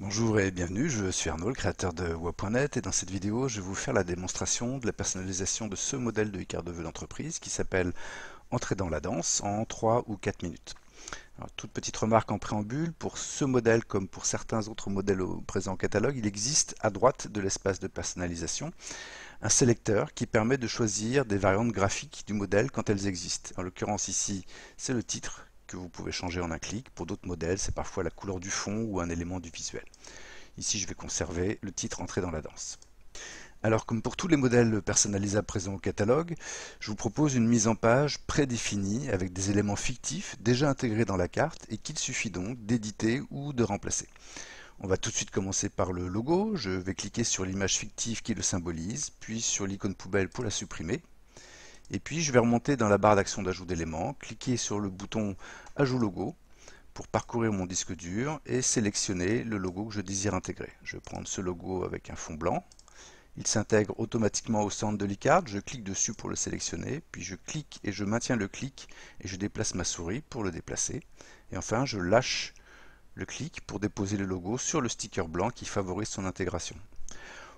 Bonjour et bienvenue, je suis Arnaud, le créateur de WA.net, et dans cette vidéo je vais vous faire la démonstration de la personnalisation de ce modèle de carte de vœux d'entreprise qui s'appelle Entrer dans la danse en 3 ou 4 minutes. Alors, toute petite remarque en préambule, pour ce modèle comme pour certains autres modèles au présent catalogue, il existe à droite de l'espace de personnalisation un sélecteur qui permet de choisir des variantes graphiques du modèle quand elles existent. En l'occurrence ici, c'est le titre que vous pouvez changer en un clic. Pour d'autres modèles, c'est parfois la couleur du fond ou un élément du visuel. Ici, je vais conserver le titre Entrer dans la danse. Alors, comme pour tous les modèles personnalisables présents au catalogue, je vous propose une mise en page prédéfinie avec des éléments fictifs déjà intégrés dans la carte et qu'il suffit donc d'éditer ou de remplacer. On va tout de suite commencer par le logo. Je vais cliquer sur l'image fictive qui le symbolise, puis sur l'icône poubelle pour la supprimer. Et puis je vais remonter dans la barre d'action d'ajout d'éléments, cliquer sur le bouton Ajout logo pour parcourir mon disque dur et sélectionner le logo que je désire intégrer. Je vais prendre ce logo avec un fond blanc. Il s'intègre automatiquement au centre de l'e-card. Je clique dessus pour le sélectionner, puis je clique et je maintiens le clic et je déplace ma souris pour le déplacer. Et enfin, je lâche le clic pour déposer le logo sur le sticker blanc qui favorise son intégration.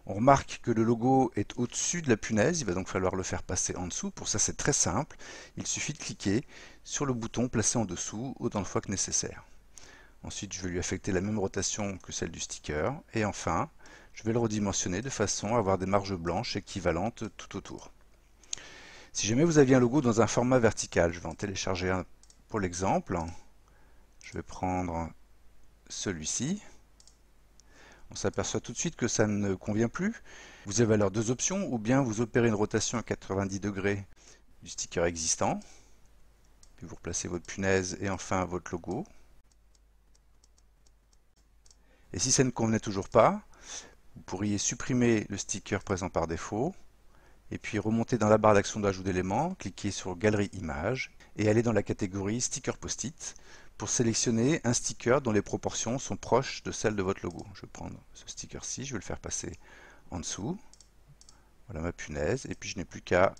On remarque que le logo est au-dessus de la punaise, il va donc falloir le faire passer en dessous. Pour ça, c'est très simple. Il suffit de cliquer sur le bouton placé en dessous autant de fois que nécessaire. Ensuite, je vais lui affecter la même rotation que celle du sticker. Et enfin, je vais le redimensionner de façon à avoir des marges blanches équivalentes tout autour. Si jamais vous aviez un logo dans un format vertical, je vais en télécharger un pour l'exemple. Je vais prendre celui-ci. On s'aperçoit tout de suite que ça ne convient plus. Vous avez alors deux options, ou bien vous opérez une rotation à 90 degrés du sticker existant, puis vous replacez votre punaise et enfin votre logo. Et si ça ne convenait toujours pas, vous pourriez supprimer le sticker présent par défaut, et puis remonter dans la barre d'action d'ajout d'éléments, cliquer sur Galerie Images, et aller dans la catégorie Sticker Post-it, pour sélectionner un sticker dont les proportions sont proches de celles de votre logo. Je vais prendre ce sticker-ci, je vais le faire passer en dessous. Voilà ma punaise, et puis je n'ai plus qu'à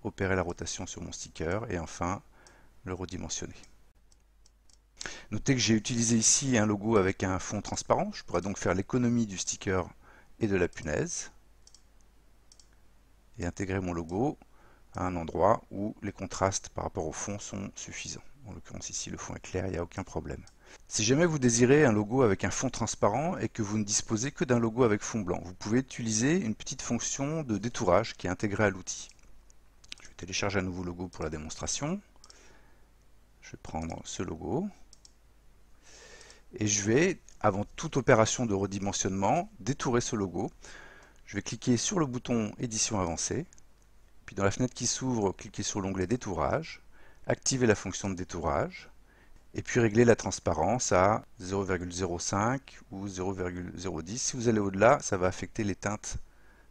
opérer la rotation sur mon sticker et enfin le redimensionner. Notez que j'ai utilisé ici un logo avec un fond transparent. Je pourrais donc faire l'économie du sticker et de la punaise et intégrer mon logo à un endroit où les contrastes par rapport au fond sont suffisants. En l'occurrence ici le fond est clair, il n'y a aucun problème. Si jamais vous désirez un logo avec un fond transparent et que vous ne disposez que d'un logo avec fond blanc, vous pouvez utiliser une petite fonction de détourage qui est intégrée à l'outil. Je vais télécharger un nouveau logo pour la démonstration. Je vais prendre ce logo et je vais, avant toute opération de redimensionnement, détourer ce logo. Je vais cliquer sur le bouton Édition avancée. Puis dans la fenêtre qui s'ouvre, cliquez sur l'onglet Détourage, activez la fonction de détourage, et puis régler la transparence à 0,05 ou 0,010. Si vous allez au-delà, ça va affecter les teintes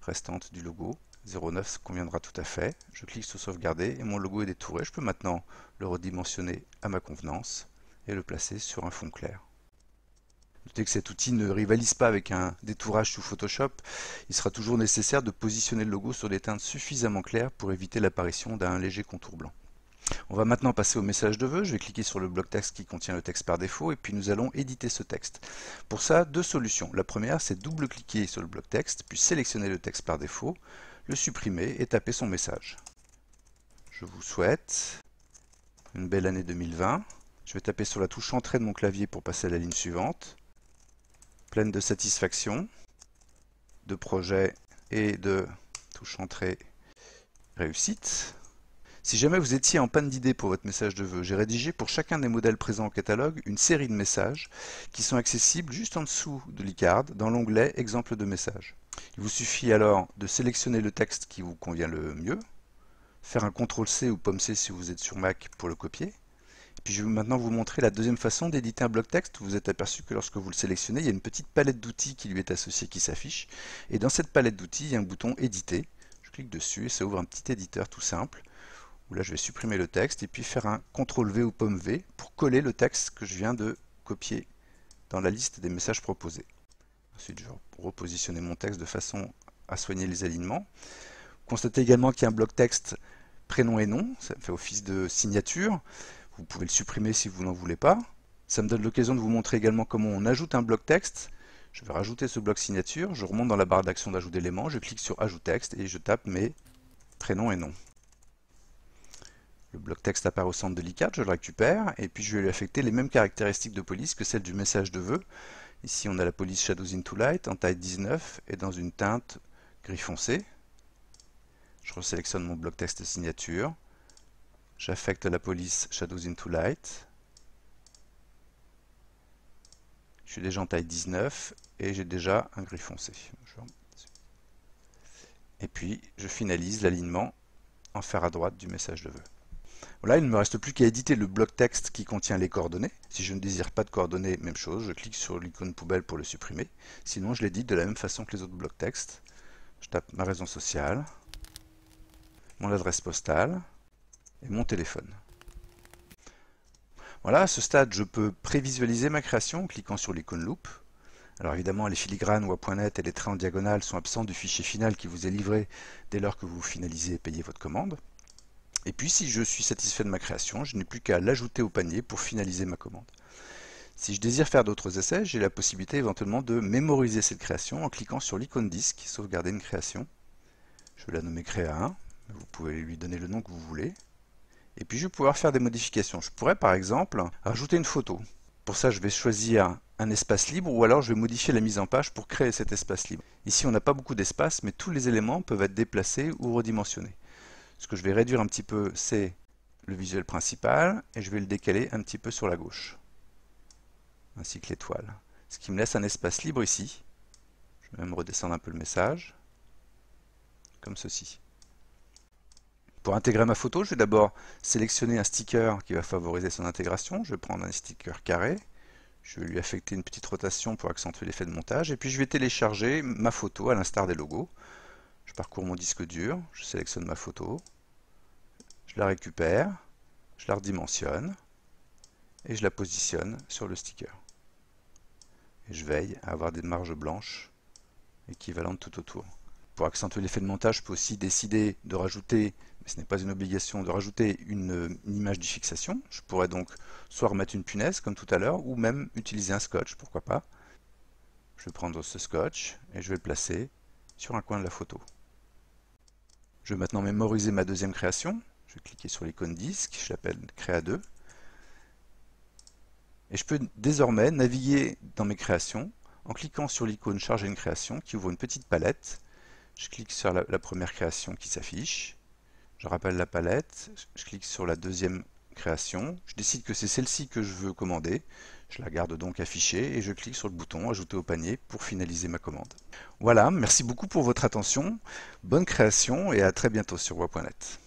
restantes du logo. 0,9 conviendra tout à fait. Je clique sur Sauvegarder et mon logo est détouré. Je peux maintenant le redimensionner à ma convenance et le placer sur un fond clair. Notez que cet outil ne rivalise pas avec un détourage sous Photoshop. Il sera toujours nécessaire de positionner le logo sur des teintes suffisamment claires pour éviter l'apparition d'un léger contour blanc. On va maintenant passer au message de vœux. Je vais cliquer sur le bloc texte qui contient le texte par défaut et puis nous allons éditer ce texte. Pour ça, deux solutions. La première, c'est double-cliquer sur le bloc texte, puis sélectionner le texte par défaut, le supprimer et taper son message. Je vous souhaite une belle année 2020. Je vais taper sur la touche Entrée de mon clavier pour passer à la ligne suivante. Pleine de satisfaction, de projet et de touche Entrée réussite. Si jamais vous étiez en panne d'idées pour votre message de vœux, j'ai rédigé pour chacun des modèles présents au catalogue une série de messages qui sont accessibles juste en dessous de l'e-card dans l'onglet Exemple de messages. Il vous suffit alors de sélectionner le texte qui vous convient le mieux, faire un CTRL-C ou POM-C si vous êtes sur Mac pour le copier. Puis je vais maintenant vous montrer la deuxième façon d'éditer un bloc texte. Vous vous êtes aperçu que lorsque vous le sélectionnez, il y a une petite palette d'outils qui lui est associée qui s'affiche. Et dans cette palette d'outils, il y a un bouton Éditer. Je clique dessus et ça ouvre un petit éditeur tout simple. Où là, je vais supprimer le texte et puis faire un CTRL-V ou POM-V pour coller le texte que je viens de copier dans la liste des messages proposés. Ensuite, je vais repositionner mon texte de façon à soigner les alignements. Constatez également qu'il y a un bloc texte prénom et nom. Ça fait office de signature. Vous pouvez le supprimer si vous n'en voulez pas. Ça me donne l'occasion de vous montrer également comment on ajoute un bloc texte. Je vais rajouter ce bloc signature, je remonte dans la barre d'action d'ajout d'éléments, je clique sur ajout texte et je tape mes prénoms et noms. Le bloc texte apparaît au centre de l'icarte, je le récupère et puis je vais lui affecter les mêmes caractéristiques de police que celles du message de vœux. Ici on a la police Shadows into Light en taille 19 et dans une teinte gris foncé. Je resélectionne mon bloc texte signature. J'affecte la police Shadows into Light. Je suis déjà en taille 19 et j'ai déjà un gris foncé. Et puis je finalise l'alignement en fer à droite du message de vœux. Voilà, il ne me reste plus qu'à éditer le bloc texte qui contient les coordonnées. Si je ne désire pas de coordonnées, même chose, je clique sur l'icône poubelle pour le supprimer. Sinon, je l'édite de la même façon que les autres blocs texte. Je tape ma raison sociale, mon adresse postale et mon téléphone. Voilà, à ce stade, je peux prévisualiser ma création en cliquant sur l'icône loupe. Alors évidemment, les filigranes ou à point net et les traits en diagonale sont absents du fichier final qui vous est livré dès lors que vous finalisez et payez votre commande. Et puis si je suis satisfait de ma création, je n'ai plus qu'à l'ajouter au panier pour finaliser ma commande. Si je désire faire d'autres essais, j'ai la possibilité éventuellement de mémoriser cette création en cliquant sur l'icône disque, sauvegarder une création. Je vais la nommer Créa 1, vous pouvez lui donner le nom que vous voulez. Et puis je vais pouvoir faire des modifications. Je pourrais par exemple rajouter une photo. Pour ça, je vais choisir un espace libre ou alors je vais modifier la mise en page pour créer cet espace libre. Ici, on n'a pas beaucoup d'espace, mais tous les éléments peuvent être déplacés ou redimensionnés. Ce que je vais réduire un petit peu, c'est le visuel principal et je vais le décaler un petit peu sur la gauche, ainsi que l'étoile. Ce qui me laisse un espace libre ici. Je vais même redescendre un peu le message, comme ceci. Pour intégrer ma photo, je vais d'abord sélectionner un sticker qui va favoriser son intégration. Je vais prendre un sticker carré. Je vais lui affecter une petite rotation pour accentuer l'effet de montage. Et puis je vais télécharger ma photo à l'instar des logos. Je parcours mon disque dur, je sélectionne ma photo, je la récupère, je la redimensionne et je la positionne sur le sticker. Et je veille à avoir des marges blanches équivalentes tout autour. Pour accentuer l'effet de montage, je peux aussi décider de rajouter, mais ce n'est pas une obligation, de rajouter une image de fixation. Je pourrais donc soit remettre une punaise comme tout à l'heure, ou même utiliser un scotch, pourquoi pas. Je vais prendre ce scotch et je vais le placer sur un coin de la photo. Je vais maintenant mémoriser ma deuxième création. Je vais cliquer sur l'icône disque, je l'appelle Créa 2. Et je peux désormais naviguer dans mes créations en cliquant sur l'icône Charger une création qui ouvre une petite palette. Je clique sur la première création qui s'affiche. Je rappelle la palette, je clique sur la deuxième création. Je décide que c'est celle-ci que je veux commander. Je la garde donc affichée et je clique sur le bouton Ajouter au panier pour finaliser ma commande. Voilà, merci beaucoup pour votre attention. Bonne création et à très bientôt sur Wa.net.